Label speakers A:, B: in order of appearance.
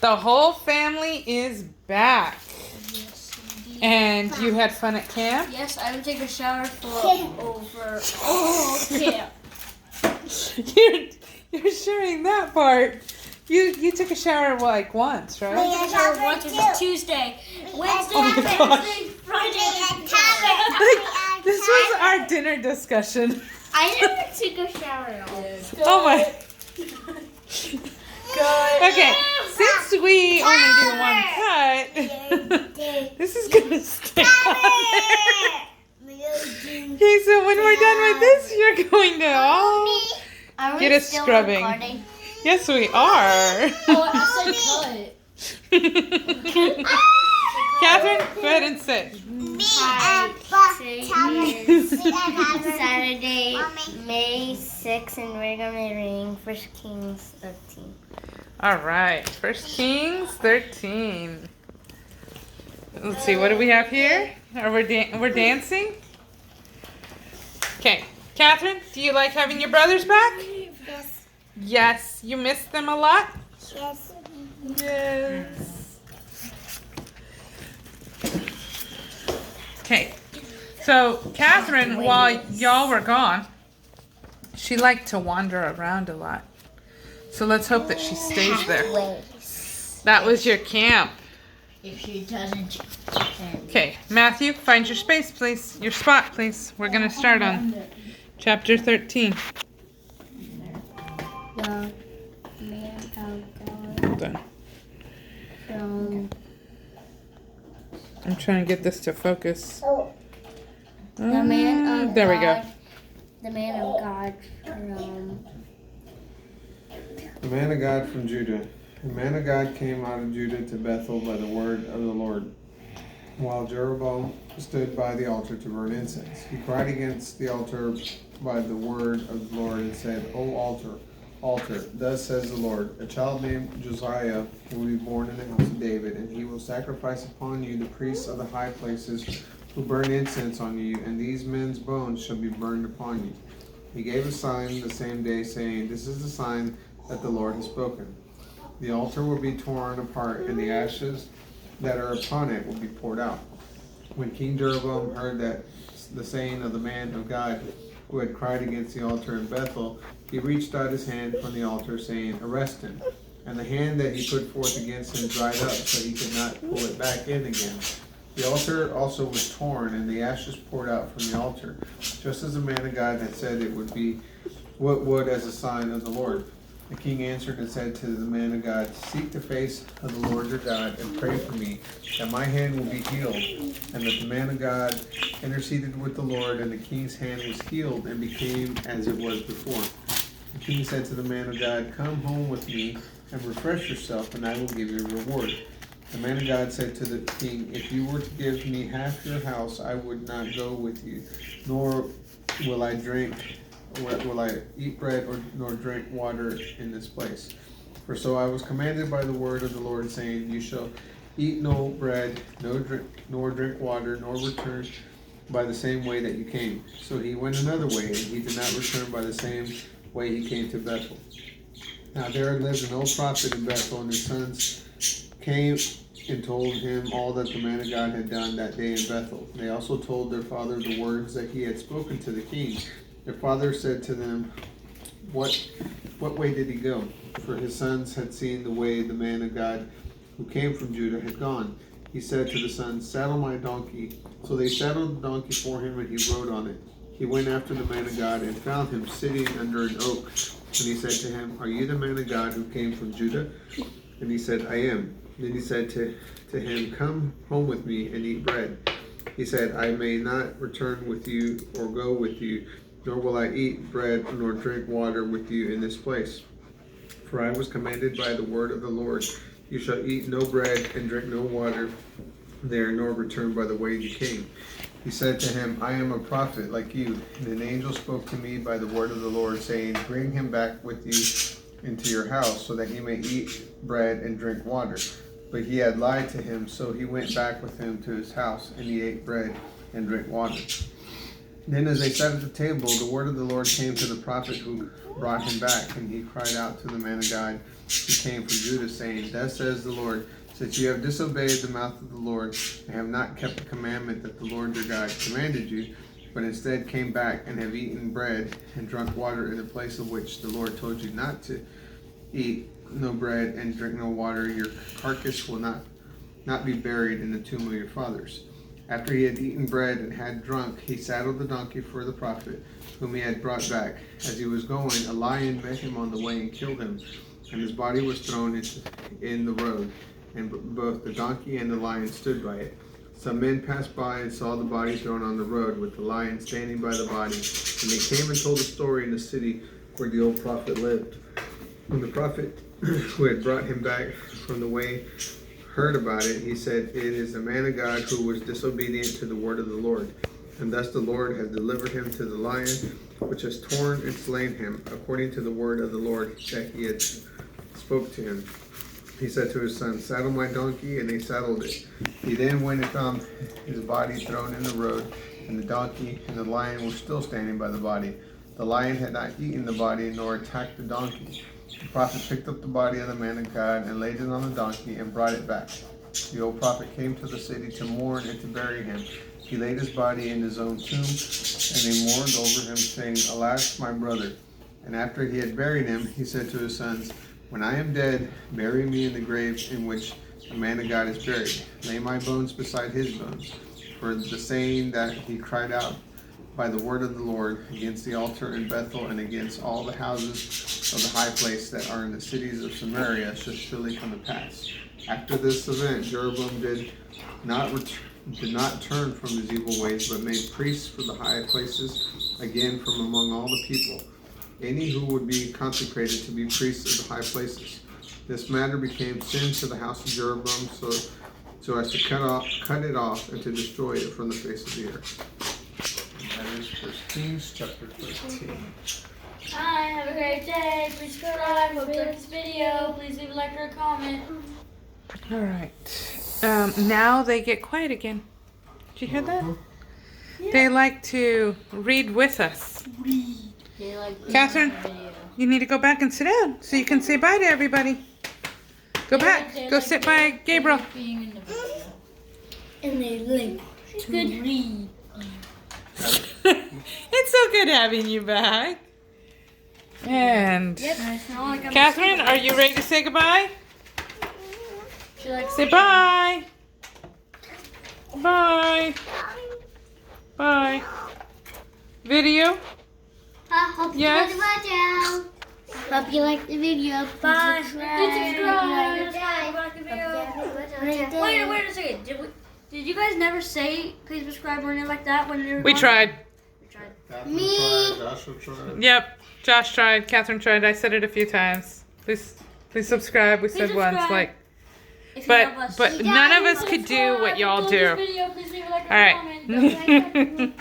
A: The whole family is back.
B: Yes, indeed.
A: And you had fun at camp?
B: Yes, I would take a shower for over camp.
A: You're sharing that part. You took a shower like once, right?
B: I took a shower once. It was Tuesday, Wednesday,
A: Oh my
B: Thursday, Friday.
A: This was our dinner discussion.
B: I never took a shower at all.
A: Oh my.
B: Good.
A: Okay, since we only do one cut, this is gonna stay on there. Okay, so when we're done with this, you're going to all get a scrubbing. Yes, we are.
B: Oh, I
A: Catherine, go ahead and sit.
C: Hi, today is Saturday, May 6th, and we're going to be reading 1 Kings 13.
A: All right, 1 Kings 13. Let's see, what do we have here? We're dancing? Okay, Catherine, do you like having your brothers back?
C: Yes.
A: Yes. You miss them a lot?
C: Yes.
A: Yes. Okay, so Catherine, while y'all were gone, she liked to wander around a lot. So let's hope that she stays there. That was your camp.
B: If she doesn't,
A: Okay, Matthew, find your space, please. Your spot, please. We're going to start on chapter 13.
C: The man of God
A: Hold on.
C: from...
A: I'm trying to get this to focus.
C: The man of
A: There
C: God,
A: we go.
C: The man of God from...
D: The man of God from Judah. The man of God came out of Judah to Bethel by the word of the Lord, while Jeroboam stood by the altar to burn incense. He cried against the altar by the word of the Lord and said, O altar, thus says the Lord, a child named Josiah will be born in the house of David, and he will sacrifice upon you the priests of the high places who burn incense on you, and these men's bones shall be burned upon you. He gave a sign the same day, saying, This is the sign that the Lord has spoken. The altar will be torn apart, and the ashes that are upon it will be poured out. When King Jeroboam heard that the saying of the man of God who had cried against the altar in Bethel, he reached out his hand from the altar, saying, Arrest him. And the hand that he put forth against him dried up, so he could not pull it back in again. The altar also was torn, and the ashes poured out from the altar, just as the man of God had said it would be, what would as a sign of the Lord. The king answered and said to the man of God, Seek the face of the Lord your God, and pray for me, that my hand will be healed. And that the man of God interceded with the Lord, and the king's hand was healed, and became as it was before. The king said to the man of God, Come home with me, and refresh yourself, and I will give you a reward. The man of God said to the king, If you were to give me half your house, I would not go with you, nor will I eat bread nor drink water in this place. For so I was commanded by the word of the Lord, saying, You shall eat no bread, nor drink water, nor return by the same way that you came. So he went another way, and he did not return by the same way he came to Bethel. Now there lived an old prophet in Bethel, and his sons came and told him all that the man of God had done that day in Bethel. They also told their father the words that he had spoken to the king. Their father said to them, What way did he go? For his sons had seen the way the man of God who came from Judah had gone. He said to the sons, Saddle my donkey. So they saddled the donkey for him, and he rode on it. He went after the man of God and found him sitting under an oak. And he said to him, Are you the man of God who came from Judah? And he said, I am. Then he said to him, Come home with me and eat bread. He said, I may not return with you or go with you, nor will I eat bread nor drink water with you in this place. For I was commanded by the word of the Lord, You shall eat no bread and drink no water there, nor return by the way you came. He said to him, I am a prophet like you. And an angel spoke to me by the word of the Lord, saying, Bring him back with you into your house, so that he may eat bread and drink water. But he had lied to him, so he went back with him to his house, and he ate bread and drank water. Then as they sat at the table, the word of the Lord came to the prophet who brought him back, and he cried out to the man of God who came from Judah, saying, Thus says the Lord, since you have disobeyed the mouth of the Lord, and have not kept the commandment that the Lord your God commanded you, but instead came back and have eaten bread and drunk water in the place of which the Lord told you not to eat no bread and drink no water, your carcass will not be buried in the tomb of your fathers. After he had eaten bread and had drunk, he saddled the donkey for the prophet, whom he had brought back. As he was going, a lion met him on the way and killed him, and his body was thrown in the road, and both the donkey and the lion stood by it. Some men passed by and saw the body thrown on the road, with the lion standing by the body, and they came and told the story in the city where the old prophet lived. When the prophet who had brought him back from the way heard about it, he said, It is a man of God who was disobedient to the word of the Lord. And thus the Lord has delivered him to the lion, which has torn and slain him, according to the word of the Lord that he had spoke to him. He said to his son, Saddle my donkey, and they saddled it. He then went and found his body thrown in the road, and the donkey and the lion were still standing by the body. The lion had not eaten the body, nor attacked the donkey. The prophet picked up the body of the man of God and laid it on the donkey and brought it back. The old prophet came to the city to mourn and to bury him. He laid his body in his own tomb, and they mourned over him, saying, Alas, my brother. And after he had buried him, he said to his sons, When I am dead, bury me in the grave in which the man of God is buried. Lay my bones beside his bones. For the saying that he cried out by the word of the Lord against the altar in Bethel and against all the houses of the high place that are in the cities of Samaria shall surely come to pass. After this event, Jeroboam did not turn from his evil ways, but made priests for the high places again from among all the people, any who would be consecrated to be priests of the high places. This matter became sin to the house of Jeroboam, so as to cut it off and to destroy it from the face of the earth. That is 1 Kings chapter 13.
B: Hi, have a great day. Please subscribe. Hope you like this video. Please leave a like or a comment.
A: All right. Now they get quiet again. Did you hear that?
B: Yeah.
A: They like to read with us.
B: They like
A: Catherine, you need to go back and sit down so you can say bye to everybody. Go back. Go sit by Gabriel.
B: being in the video.
C: And they like
B: to read.
A: It's so good having you back. And Catherine, are you ready to say goodbye?
B: She likes
A: Say bye. Bye. Bye. Video?
C: hope
A: Yes.
C: you like the video. Hope you like the video.
B: Bye. Wait a second. Did you guys never say please subscribe or anything like that when you were
A: We
B: gone?
A: tried.
B: We tried.
D: Catherine
C: Me.
D: tried, Joshua tried.
A: Yep. Josh tried. Catherine tried. I said it a few times. Please subscribe. We said once,
B: subscribe.
A: like,
B: If you love us.
A: but none of us could do what y'all do.
B: Video, please leave a like
A: All
B: and
A: right.
B: a comment.